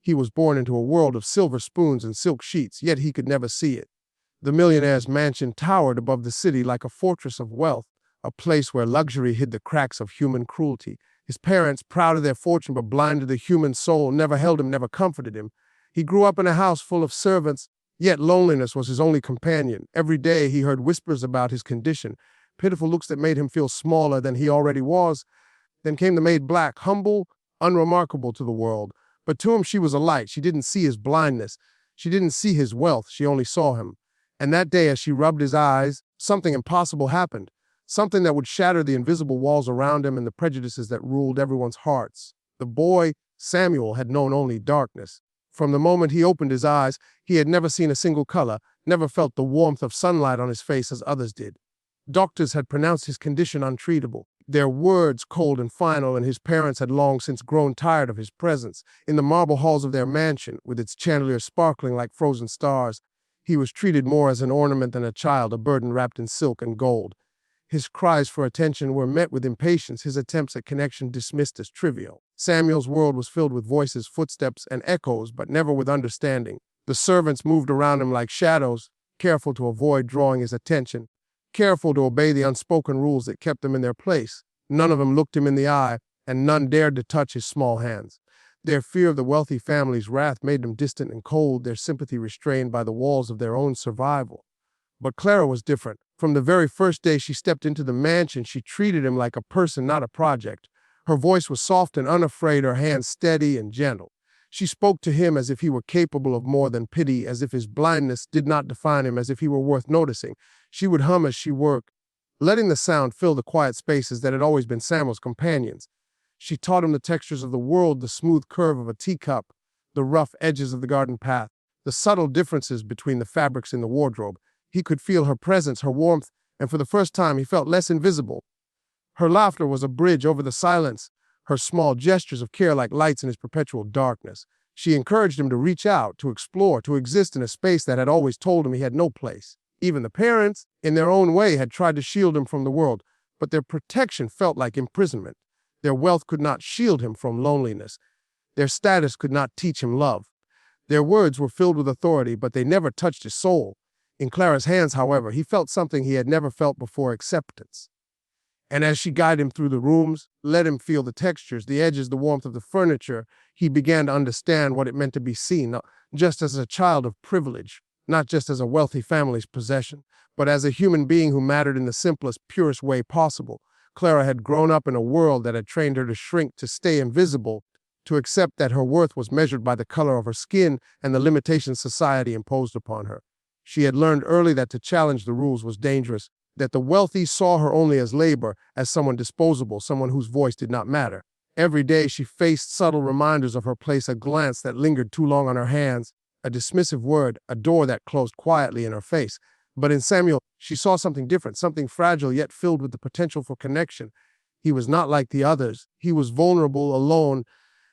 He was born into a world of silver spoons and silk sheets, yet he could never see it. The millionaire's mansion towered above the city like a fortress of wealth, a place where luxury hid the cracks of human cruelty. His parents, proud of their fortune but blind to the human soul, never held him, never comforted him. He grew up in a house full of servants, yet loneliness was his only companion. Every day he heard whispers about his condition, pitiful looks that made him feel smaller than he already was. Then came the maid Black, humble, unremarkable to the world. But to him she was a light. She didn't see his blindness. She didn't see his wealth. She only saw him. And that day, as she rubbed his eyes, something impossible happened. Something that would shatter the invisible walls around him and the prejudices that ruled everyone's hearts. The boy, Samuel, had known only darkness. From the moment he opened his eyes, he had never seen a single color, never felt the warmth of sunlight on his face as others did. Doctors had pronounced his condition untreatable, their words cold and final, and his parents had long since grown tired of his presence. In the marble halls of their mansion, with its chandeliers sparkling like frozen stars, he was treated more as an ornament than a child, a burden wrapped in silk and gold. His cries for attention were met with impatience, his attempts at connection dismissed as trivial. Samuel's world was filled with voices, footsteps, and echoes, but never with understanding. The servants moved around him like shadows, careful to avoid drawing his attention, careful to obey the unspoken rules that kept them in their place. None of them looked him in the eye, and none dared to touch his small hands. Their fear of the wealthy family's wrath made them distant and cold, their sympathy restrained by the walls of their own survival. But Clara was different. From the very first day she stepped into the mansion, she treated him like a person, not a project. Her voice was soft and unafraid, her hands steady and gentle. She spoke to him as if he were capable of more than pity, as if his blindness did not define him, as if he were worth noticing. She would hum as she worked, letting the sound fill the quiet spaces that had always been Samuel's companions. She taught him the textures of the world, the smooth curve of a teacup, the rough edges of the garden path, the subtle differences between the fabrics in the wardrobe. He could feel her presence, her warmth, and for the first time he felt less invisible. Her laughter was a bridge over the silence, her small gestures of care like lights in his perpetual darkness. She encouraged him to reach out, to explore, to exist in a space that had always told him he had no place. Even the parents, in their own way, had tried to shield him from the world, but their protection felt like imprisonment. Their wealth could not shield him from loneliness. Their status could not teach him love. Their words were filled with authority, but they never touched his soul. In Clara's hands, however, he felt something he had never felt before: acceptance. And as she guided him through the rooms, let him feel the textures, the edges, the warmth of the furniture, he began to understand what it meant to be seen, not just as a child of privilege, not just as a wealthy family's possession, but as a human being who mattered in the simplest, purest way possible. Clara had grown up in a world that had trained her to shrink, to stay invisible, to accept that her worth was measured by the color of her skin and the limitations society imposed upon her. She had learned early that to challenge the rules was dangerous, that the wealthy saw her only as labor, as someone disposable, someone whose voice did not matter. Every day she faced subtle reminders of her place, a glance that lingered too long on her hands, a dismissive word, a door that closed quietly in her face. But in Samuel, she saw something different, something fragile yet filled with the potential for connection. He was not like the others. He was vulnerable, alone,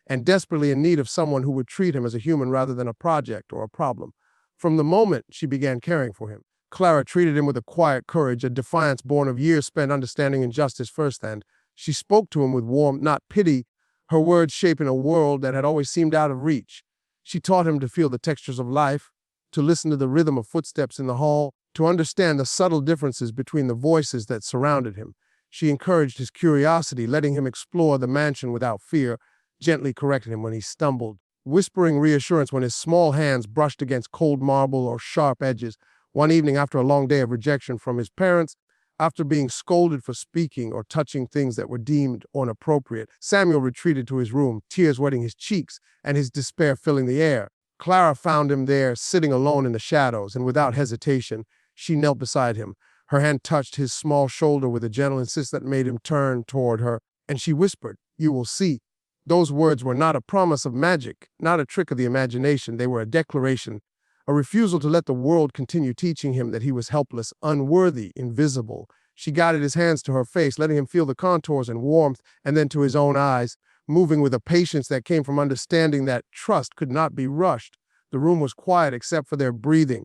and desperately in need of someone who would treat him as a human rather than a project or a problem. From the moment she began caring for him, Clara treated him with a quiet courage, a defiance born of years spent understanding injustice firsthand. She spoke to him with warmth, not pity, her words shaping a world that had always seemed out of reach. She taught him to feel the textures of life, to listen to the rhythm of footsteps in the hall, to understand the subtle differences between the voices that surrounded him. She encouraged his curiosity, letting him explore the mansion without fear, gently correcting him when he stumbled, whispering reassurance when his small hands brushed against cold marble or sharp edges. One evening, after a long day of rejection from his parents, after being scolded for speaking or touching things that were deemed inappropriate, Samuel retreated to his room, tears wetting his cheeks and his despair filling the air. Clara found him there, sitting alone in the shadows, and without hesitation, she knelt beside him. Her hand touched his small shoulder with a gentle insistence that made him turn toward her, and she whispered, "You will see." Those words were not a promise of magic, not a trick of the imagination. They were a declaration, a refusal to let the world continue teaching him that he was helpless, unworthy, invisible. She guided his hands to her face, letting him feel the contours and warmth, and then to his own eyes, moving with a patience that came from understanding that trust could not be rushed. The room was quiet except for their breathing,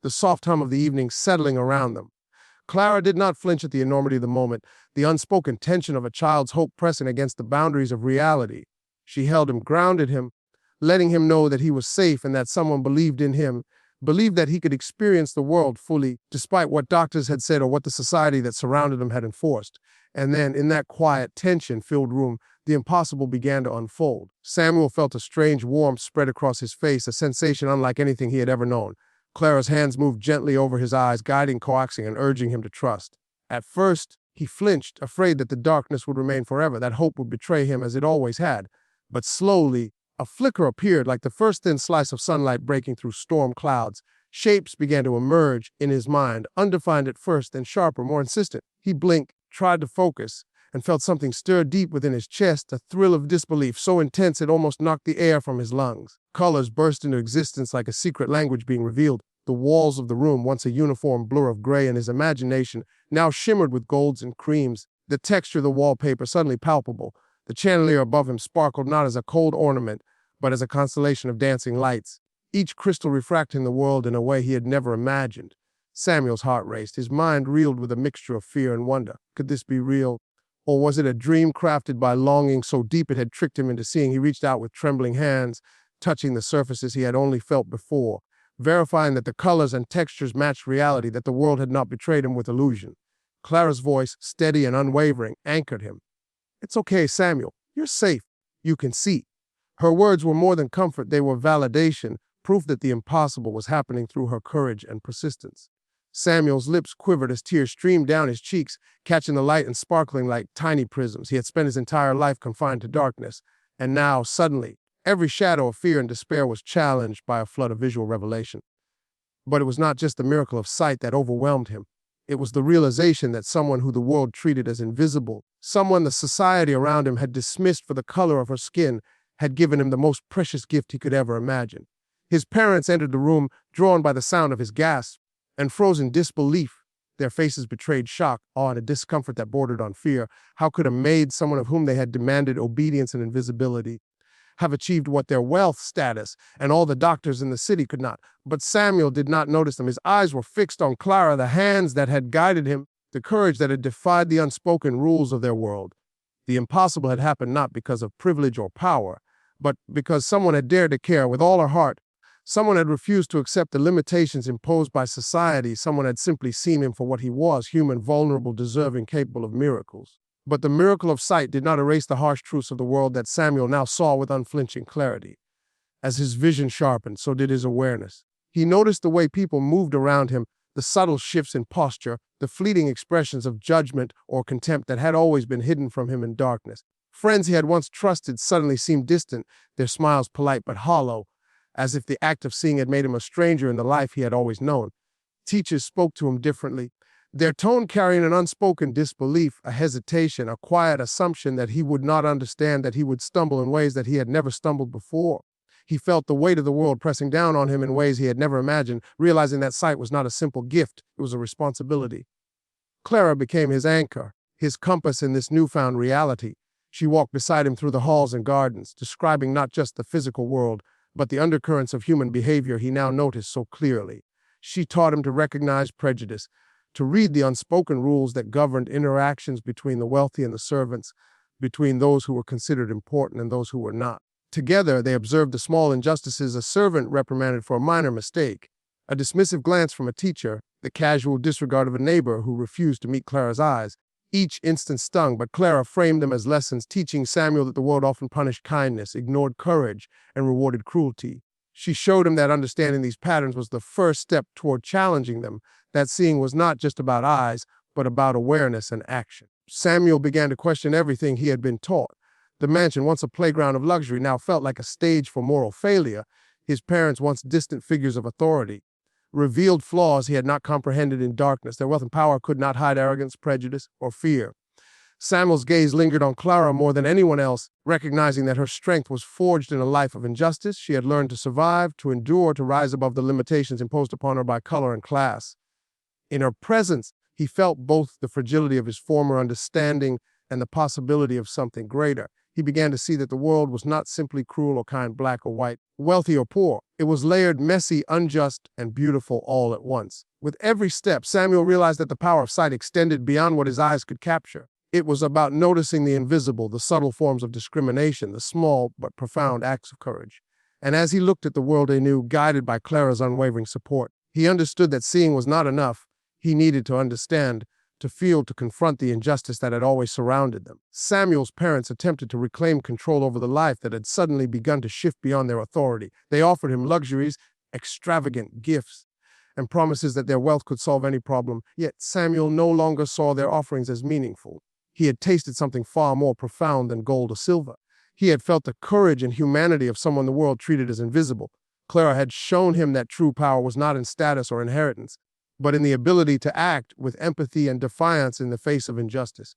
the soft hum of the evening settling around them. Clara did not flinch at the enormity of the moment, the unspoken tension of a child's hope pressing against the boundaries of reality. She held him, grounded him, letting him know that he was safe and that someone believed in him, believed that he could experience the world fully, despite what doctors had said or what the society that surrounded him had enforced. And then, in that quiet, tension-filled room, the impossible began to unfold. Samuel felt a strange warmth spread across his face, a sensation unlike anything he had ever known. Clara's hands moved gently over his eyes, guiding, coaxing, and urging him to trust. At first, he flinched, afraid that the darkness would remain forever, that hope would betray him as it always had. But slowly, a flicker appeared, like the first thin slice of sunlight breaking through storm clouds. Shapes began to emerge in his mind, undefined at first, then sharper, more insistent. He blinked, tried to focus, and felt something stir deep within his chest, a thrill of disbelief so intense it almost knocked the air from his lungs. Colors burst into existence like a secret language being revealed. The walls of the room, once a uniform blur of gray in his imagination, now shimmered with golds and creams. The texture of the wallpaper suddenly palpable. The chandelier above him sparkled not as a cold ornament, but as a constellation of dancing lights, each crystal refracting the world in a way he had never imagined. Samuel's heart raced. His mind reeled with a mixture of fear and wonder. Could this be real? Or was it a dream crafted by longing so deep it had tricked him into seeing? He reached out with trembling hands, touching the surfaces he had only felt before, verifying that the colors and textures matched reality, that the world had not betrayed him with illusion. Clara's voice, steady and unwavering, anchored him. "It's okay, Samuel. You're safe. You can see." Her words were more than comfort, they were validation, proof that the impossible was happening through her courage and persistence. Samuel's lips quivered as tears streamed down his cheeks, catching the light and sparkling like tiny prisms. He had spent his entire life confined to darkness, and now, suddenly, every shadow of fear and despair was challenged by a flood of visual revelation. But it was not just the miracle of sight that overwhelmed him. It was the realization that someone who the world treated as invisible, someone the society around him had dismissed for the color of her skin, had given him the most precious gift he could ever imagine. His parents entered the room, drawn by the sound of his gasp, and froze in disbelief. Their faces betrayed shock, awe, and a discomfort that bordered on fear. How could a maid, someone of whom they had demanded obedience and invisibility, have achieved what their wealth, status, and all the doctors in the city could not? But Samuel did not notice them. His eyes were fixed on Clara, the hands that had guided him, the courage that had defied the unspoken rules of their world. The impossible had happened not because of privilege or power, but because someone had dared to care with all her heart. Someone had refused to accept the limitations imposed by society. Someone had simply seen him for what he was, human, vulnerable, deserving, capable of miracles. But the miracle of sight did not erase the harsh truths of the world that Samuel now saw with unflinching clarity. As his vision sharpened, so did his awareness. He noticed the way people moved around him, the subtle shifts in posture, the fleeting expressions of judgment or contempt that had always been hidden from him in darkness. Friends he had once trusted suddenly seemed distant, their smiles polite but hollow, as if the act of seeing had made him a stranger in the life he had always known. Teachers spoke to him differently, their tone carrying an unspoken disbelief, a hesitation, a quiet assumption that he would not understand, that he would stumble in ways that he had never stumbled before. He felt the weight of the world pressing down on him in ways he had never imagined, realizing that sight was not a simple gift, it was a responsibility. Clara became his anchor, his compass in this newfound reality. She walked beside him through the halls and gardens, describing not just the physical world, but the undercurrents of human behavior he now noticed so clearly. She taught him to recognize prejudice, to read the unspoken rules that governed interactions between the wealthy and the servants, between those who were considered important and those who were not. Together, they observed the small injustices a servant reprimanded for a minor mistake, a dismissive glance from a teacher, the casual disregard of a neighbor who refused to meet Clara's eyes. Each instance stung, but Clara framed them as lessons, teaching Samuel that the world often punished kindness, ignored courage, and rewarded cruelty. She showed him that understanding these patterns was the first step toward challenging them, that seeing was not just about eyes, but about awareness and action. Samuel began to question everything he had been taught. The mansion, once a playground of luxury, now felt like a stage for moral failure. His parents, once distant figures of authority, revealed flaws he had not comprehended in darkness. Their wealth and power could not hide arrogance, prejudice, or fear. Samuel's gaze lingered on Clara more than anyone else, recognizing that her strength was forged in a life of injustice. She had learned to survive, to endure, to rise above the limitations imposed upon her by color and class. In her presence, he felt both the fragility of his former understanding and the possibility of something greater. He began to see that the world was not simply cruel or kind, black or white, wealthy or poor. It was layered, messy, unjust, and beautiful all at once. With every step, Samuel realized that the power of sight extended beyond what his eyes could capture. It was about noticing the invisible, the subtle forms of discrimination, the small but profound acts of courage. And as he looked at the world anew, guided by Clara's unwavering support, he understood that seeing was not enough. He needed to understand, to feel, to confront the injustice that had always surrounded them. Samuel's parents attempted to reclaim control over the life that had suddenly begun to shift beyond their authority. They offered him luxuries, extravagant gifts, and promises that their wealth could solve any problem. Yet Samuel no longer saw their offerings as meaningful. He had tasted something far more profound than gold or silver. He had felt the courage and humanity of someone the world treated as invisible. Clara had shown him that true power was not in status or inheritance, but in the ability to act with empathy and defiance in the face of injustice.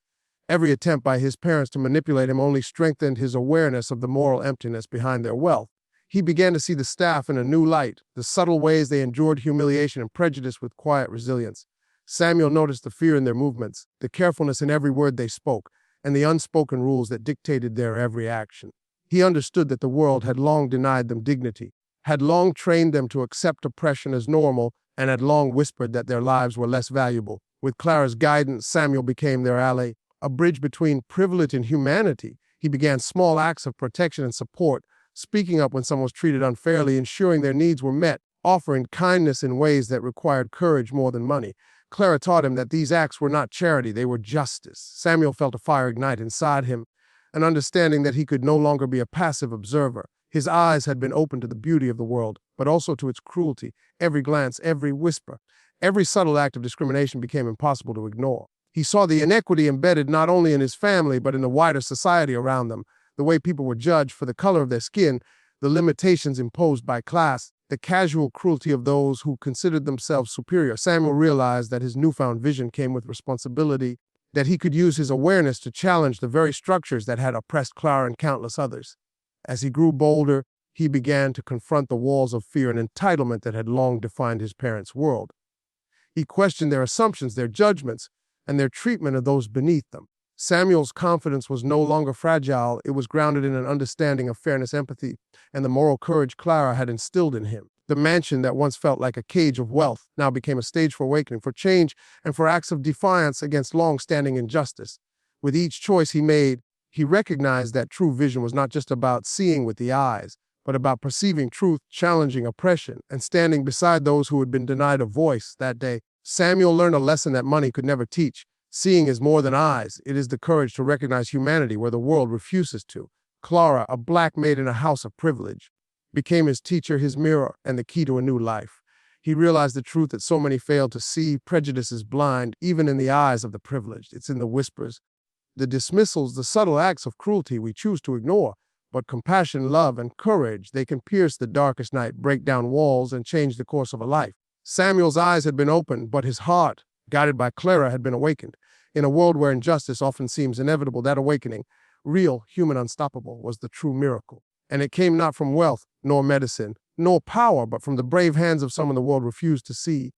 Every attempt by his parents to manipulate him only strengthened his awareness of the moral emptiness behind their wealth. He began to see the staff in a new light, the subtle ways they endured humiliation and prejudice with quiet resilience. Samuel noticed the fear in their movements, the carefulness in every word they spoke, and the unspoken rules that dictated their every action. He understood that the world had long denied them dignity, had long trained them to accept oppression as normal, and had long whispered that their lives were less valuable. With Clara's guidance, Samuel became their ally, a bridge between privilege and humanity. He began small acts of protection and support, speaking up when someone was treated unfairly, ensuring their needs were met, offering kindness in ways that required courage more than money. Clara taught him that these acts were not charity, they were justice. Samuel felt a fire ignite inside him, an understanding that he could no longer be a passive observer. His eyes had been opened to the beauty of the world, but also to its cruelty. Every glance, every whisper, every subtle act of discrimination became impossible to ignore. He saw the inequity embedded not only in his family, but in the wider society around them. The way people were judged for the color of their skin, the limitations imposed by class, the casual cruelty of those who considered themselves superior. Samuel realized that his newfound vision came with responsibility, that he could use his awareness to challenge the very structures that had oppressed Clara and countless others. As he grew bolder, he began to confront the walls of fear and entitlement that had long defined his parents' world. He questioned their assumptions, their judgments, and their treatment of those beneath them. Samuel's confidence was no longer fragile. It was grounded in an understanding of fairness, empathy, and the moral courage Clara had instilled in him. The mansion that once felt like a cage of wealth now became a stage for awakening, for change, and for acts of defiance against long-standing injustice. With each choice he made, he recognized that true vision was not just about seeing with the eyes, but about perceiving truth, challenging oppression, and standing beside those who had been denied a voice. That day, Samuel learned a lesson that money could never teach. Seeing is more than eyes. It is the courage to recognize humanity where the world refuses to. Clara, a black maid in a house of privilege, became his teacher, his mirror, and the key to a new life. He realized the truth that so many fail to see. Prejudice is blind, even in the eyes of the privileged. It's in the whispers, the dismissals, the subtle acts of cruelty we choose to ignore. But compassion, love, and courage, they can pierce the darkest night, break down walls, and change the course of a life. Samuel's eyes had been opened, but his heart, guided by Clara, had been awakened. In a world where injustice often seems inevitable, that awakening, real, human, unstoppable, was the true miracle. And it came not from wealth, nor medicine, nor power, but from the brave hands of someone the world refused to see.